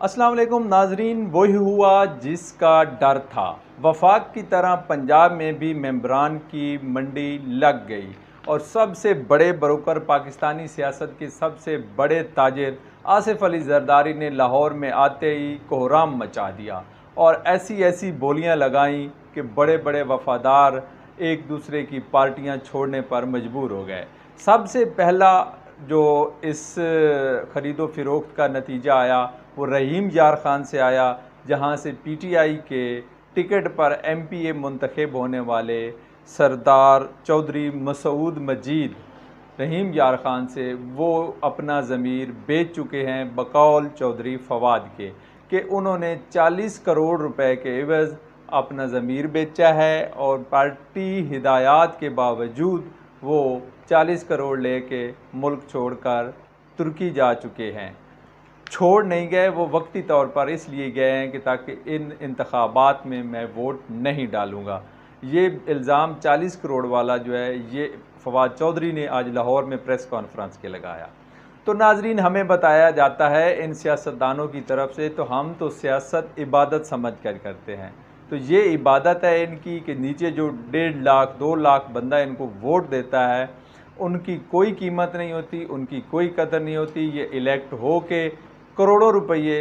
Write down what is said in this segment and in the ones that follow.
अस्सलाम वालेकुम नाजरीन, वही हुआ जिसका डर था। वफाक की तरह पंजाब में भी मेंबरान की मंडी लग गई और सबसे बड़े ब्रोकर पाकिस्तानी सियासत के सबसे बड़े ताजिर आसिफ अली जरदारी ने लाहौर में आते ही कोहराम मचा दिया और ऐसी ऐसी बोलियां लगाईं कि बड़े बड़े वफादार एक दूसरे की पार्टियां छोड़ने पर मजबूर हो गए। सबसे पहला जो इस ख़रीदो फ़रोख्त का नतीजा आया वो रहीम यार ख़ान से आया, जहां से पीटीआई के टिकट पर एमपीए मुंतखब होने वाले सरदार चौधरी मसूद मजीद रहीम यार ख़ान से वो अपना ज़मीर बेच चुके हैं बकौल चौधरी फवाद के कि उन्होंने 40 करोड़ रुपए के एवज़ अपना ज़मीर बेचा है और पार्टी हिदायत के बावजूद वो 40 करोड़ लेके मुल्क छोड़कर तुर्की जा चुके हैं। छोड़ नहीं गए, वो वक्ती तौर पर इसलिए गए हैं कि ताकि इन इंतखाबात में मैं वोट नहीं डालूँगा। ये इल्ज़ाम 40 करोड़ वाला जो है ये फवाद चौधरी ने आज लाहौर में प्रेस कॉन्फ्रेंस के लगाया। तो नाजरीन, हमें बताया जाता है इन सियासतदानों की तरफ से तो हम तो सियासत इबादत समझ कर करते हैं, तो ये इबादत है इनकी कि नीचे जो 1.5 लाख 2 लाख बंदा इनको वोट देता है उनकी कोई कीमत नहीं होती, उनकी कोई कदर नहीं होती। ये इलेक्ट हो के करोड़ों रुपये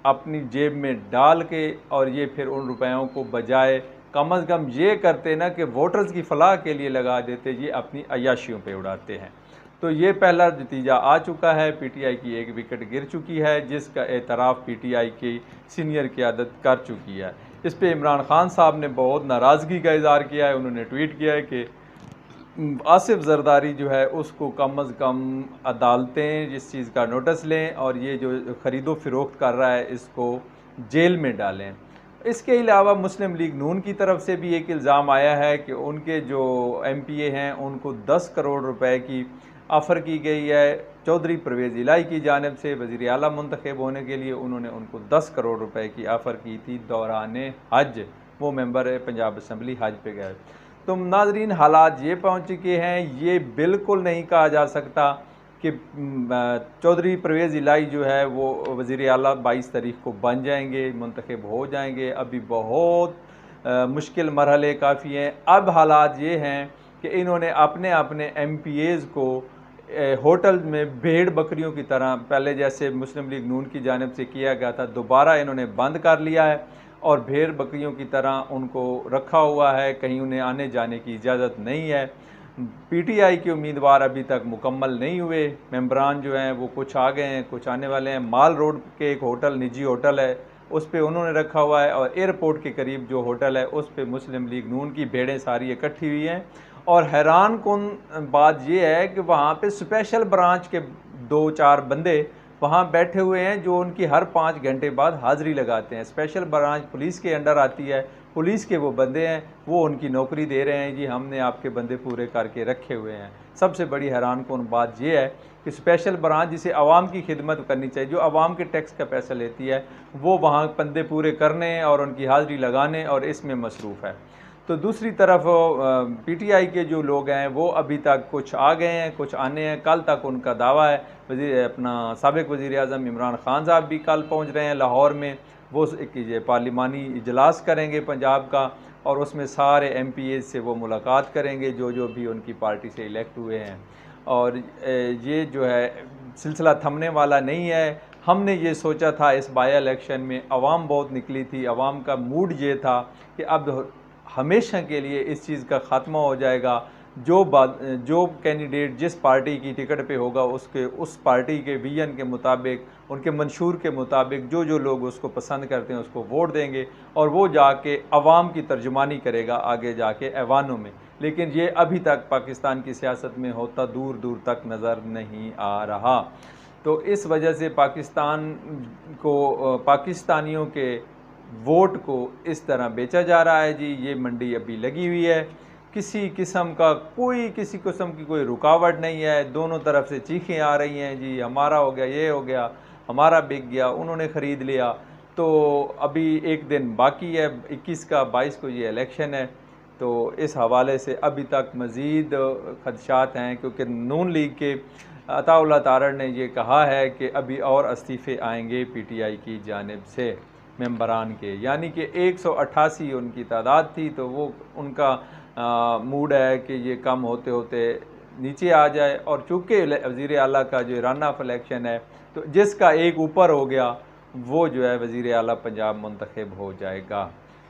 अपनी जेब में डाल के और ये फिर उन रुपयों को बजाय कम अज़ कम ये करते ना कि वोटर्स की फलाह के लिए लगा देते, ये अपनी अय्याशियों पे उड़ाते हैं। तो ये पहला नतीजा आ चुका है, पीटीआई की एक विकेट गिर चुकी है जिसका एतराफ़ पीटीआई की सीनियर क़यादत कर चुकी है। इस पर इमरान खान साहब ने बहुत नाराज़गी का इज़हार किया है। उन्होंने ट्वीट किया है कि आसिफ जरदारी जो है उसको कम अज़ कम अदालतें इस चीज़ का नोटिस लें और ये जो ख़रीदो फ़रोख्त कर रहा है इसको जेल में डालें। इसके अलावा मुस्लिम लीग नून की तरफ से भी एक इल्ज़ाम आया है कि उनके जो एमपीए हैं उनको 10 करोड़ रुपए की ऑफ़र की गई है चौधरी परवेज़ इलाही की जानिब से। वज़ीर आला मुंतखब होने के लिए उन्होंने उनको 10 करोड़ रुपए की ऑफ़र की थी दौरान हज। वो मेंबर पंजाब असम्बली हज पे गए। तो नाजरीन, हालात ये पहुँच चुके हैं, ये बिल्कुल नहीं कहा जा सकता कि चौधरी परवेज़ इलाही जो है वो वज़ीर आला 22 तारीख को बन जाएंगे, मुंतखब हो जाएंगे। अभी बहुत मुश्किल मरहले काफ़ी हैं। अब हालात ये हैं कि इन्होंने अपने अपने एमपीएज़ को होटल में भेड़ बकरियों की तरह, पहले जैसे मुस्लिम लीग नून की जानिब से किया गया था, दोबारा इन्होंने बंद कर लिया है और भेड़ बकरियों की तरह उनको रखा हुआ है, कहीं उन्हें आने जाने की इजाज़त नहीं है। पीटीआई के उम्मीदवार अभी तक मुकम्मल नहीं हुए, मेंबरान जो हैं वो कुछ आ गए हैं, कुछ आने वाले हैं। माल रोड के एक होटल, निजी होटल है, उस पर उन्होंने रखा हुआ है और एयरपोर्ट के करीब जो होटल है उस पर मुस्लिम लीग नून की भेड़ें सारी इकट्ठी हुई हैं। और हैरान कुन बात यह है कि वहाँ पे स्पेशल ब्रांच के 2-4 बंदे वहाँ बैठे हुए हैं जो उनकी हर 5 घंटे बाद हाज़िरी लगाते हैं। स्पेशल ब्रांच पुलिस के अंडर आती है, पुलिस के वो बंदे हैं, वो उनकी नौकरी दे रहे हैं, जी हमने आपके बंदे पूरे करके रखे हुए हैं। सबसे बड़ी हैरान कौन बात यह है कि स्पेशल ब्रांच जिसे आवाम की खिदमत करनी चाहिए, जो आवाम के टैक्स का पैसा लेती है, वो वहाँ बंदे पूरे करने और उनकी हाज़िरी लगाने और इसमें मसरूफ़ है। तो दूसरी तरफ पीटीआई के जो लोग हैं वो अभी तक कुछ आ गए हैं, कुछ आने हैं। कल तक उनका दावा है, अपना साबिक़ वज़ीर आज़म इमरान खान साहब भी कल पहुँच रहे हैं लाहौर में। वो एक पार्लिमानी इजलास करेंगे पंजाब का और उसमें सारे एमपीए से वो मुलाकात करेंगे जो जो भी उनकी पार्टी से इलेक्ट हुए हैं। और ये जो है सिलसिला थमने वाला नहीं है। हमने ये सोचा था इस बाई इलेक्शन में अवाम बहुत निकली थी, अवाम का मूड ये था कि अब हमेशा के लिए इस चीज़ का ख़ात्मा हो जाएगा। जो कैंडिडेट जिस पार्टी की टिकट पे होगा उस पार्टी के विजन के मुताबिक, उनके मंशूर के मुताबिक जो जो लोग उसको पसंद करते हैं उसको वोट देंगे और वो जाके अवाम की तर्जुमानी करेगा आगे जाके ऐवानों में। लेकिन ये अभी तक पाकिस्तान की सियासत में होता दूर दूर तक नज़र नहीं आ रहा। तो इस वजह से पाकिस्तानियों के वोट को इस तरह बेचा जा रहा है। जी ये मंडी अभी लगी हुई है, किसी किस्म की कोई रुकावट नहीं है। दोनों तरफ से चीखें आ रही हैं, जी हमारा हो गया, ये हो गया, हमारा बिक गया, उन्होंने ख़रीद लिया। तो अभी एक दिन बाकी है, 21 का 22 को ये इलेक्शन है। तो इस हवाले से अभी तक मज़ीद खदशात हैं क्योंकि नून लीग के अताउल्लाह तारड़ ने ये कहा है कि अभी और इस्तीफ़े आएंगे पीटीआई की जानिब से मेंबरान के, यानी कि 188 उनकी तादाद थी, तो वो उनका मूड है कि ये कम होते होते नीचे आ जाए। और चूँकि वज़ीर आला का जो रन ऑफ इलेक्शन है, तो जिसका एक ऊपर हो गया वो जो है वज़ीर आला पंजाब मुंतखब हो जाएगा।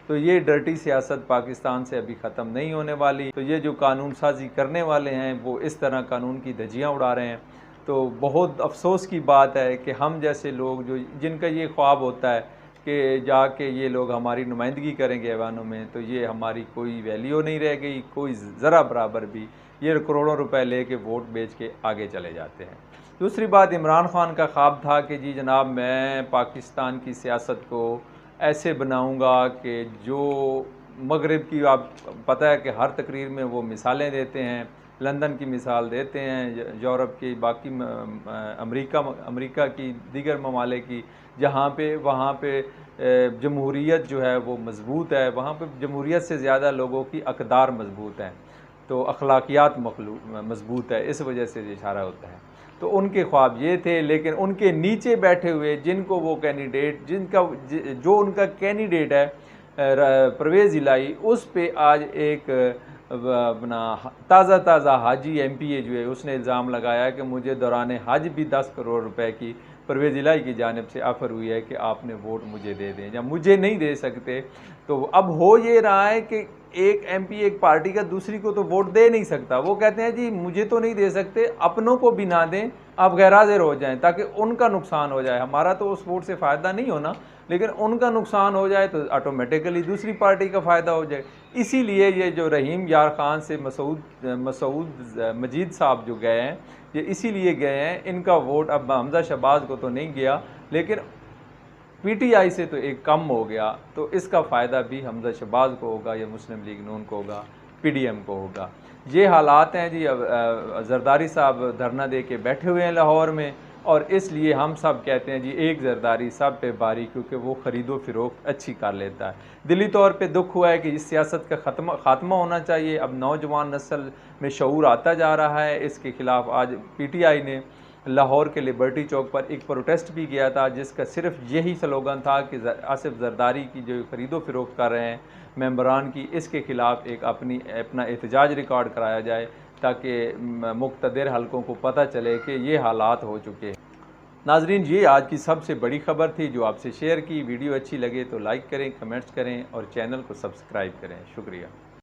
तो ये डर्टी सियासत पाकिस्तान से अभी ख़त्म नहीं होने वाली। तो ये जो कानून साजी करने वाले हैं वो इस तरह कानून की धज्जियाँ उड़ा रहे हैं। तो बहुत अफसोस की बात है कि हम जैसे लोग जो जिनका ये ख्वाब होता है कि जाके ये लोग हमारी नुमाइंदगी करेंगे ऐवानों में, तो ये हमारी कोई वैल्यू नहीं रह गई, कोई ज़रा बराबर भी। ये करोड़ों रुपए लेके वोट बेच के आगे चले जाते हैं। दूसरी बात, इमरान खान का ख्वाब था कि जी जनाब मैं पाकिस्तान की सियासत को ऐसे बनाऊंगा कि जो मगरिब की, आप पता है कि हर तकरीर में वो मिसालें देते हैं, लंदन की मिसाल देते हैं, यूरोप की, बाकी अमेरिका की, दीगर ममालिक की, जहाँ पे वहाँ पे जमहूरियत जो है वो मज़बूत है, वहाँ पे जमहूरियत से ज़्यादा लोगों की अक़दार मज़बूत हैं, तो अखलाकियात मज़बूत है, इस वजह से इशारा होता है। तो उनके ख्वाब ये थे, लेकिन उनके नीचे बैठे हुए जिनको वो कैंडिडेट जो उनका कैंडिडेट है परवेज़ इलाही, उस पे आज एक अपना ताज़ा हाजी MPA जो है उसने इल्ज़ाम लगाया कि मुझे दौरान हज भी 10 करोड़ रुपए की परवेज़ इलाही की जानिब से ऑफ़र हुई है कि आपने वोट मुझे दे दें, या मुझे नहीं दे सकते। तो अब हो ये रहा है कि एक MPA एक पार्टी का दूसरी को तो वोट दे नहीं सकता। वो कहते हैं जी मुझे तो नहीं दे सकते, अपनों को भी ना दें, आप गैरहाज़िर हो जाएं ताकि उनका नुकसान हो जाए। हमारा तो उस वोट से फ़ायदा नहीं होना, लेकिन उनका नुकसान हो जाए तो ऑटोमेटिकली दूसरी पार्टी का फ़ायदा हो जाए। इसीलिए ये जो रहीम यार ख़ान से मसूद मजीद साहब जो गए हैं, ये इसीलिए गए हैं। इनका वोट अब हमज़ा शहबाज को तो नहीं गया, लेकिन PTI से तो एक कम हो गया, तो इसका फ़ायदा भी हमज़ा शहबाज को होगा या मुस्लिम लीग नून को होगा, PDM को होगा। ये हालात हैं जी। अब जरदारी साहब धरना दे के बैठे हुए हैं लाहौर में, और इसलिए हम सब कहते हैं जी एक जरदारी सब पे बारी, क्योंकि वो ख़रीदो फ़रोख्त अच्छी कर लेता है। दिली तौर पे दुख हुआ है कि इस सियासत का ख़ात्मा होना चाहिए। अब नौजवान नस्ल में शऊर आता जा रहा है, इसके ख़िलाफ़ आज PTI ने लाहौर के लिबर्टी चौक पर एक प्रोटेस्ट भी किया था, जिसका सिर्फ यही स्लोगन था कि आसिफ जरदारी की जो ख़रीदो फ़रोख्त कर रहे हैं मेंबरान की, इसके ख़िलाफ़ एक अपना एहतजाज रिकॉर्ड कराया जाए, ताकि मुक़्तदिर हलकों को पता चले कि ये हालात हो चुके हैं। नाज़रीन, ये आज की सबसे बड़ी ख़बर थी जो आपसे शेयर की। वीडियो अच्छी लगे तो लाइक करें, कमेंट्स करें और चैनल को सब्सक्राइब करें। शुक्रिया।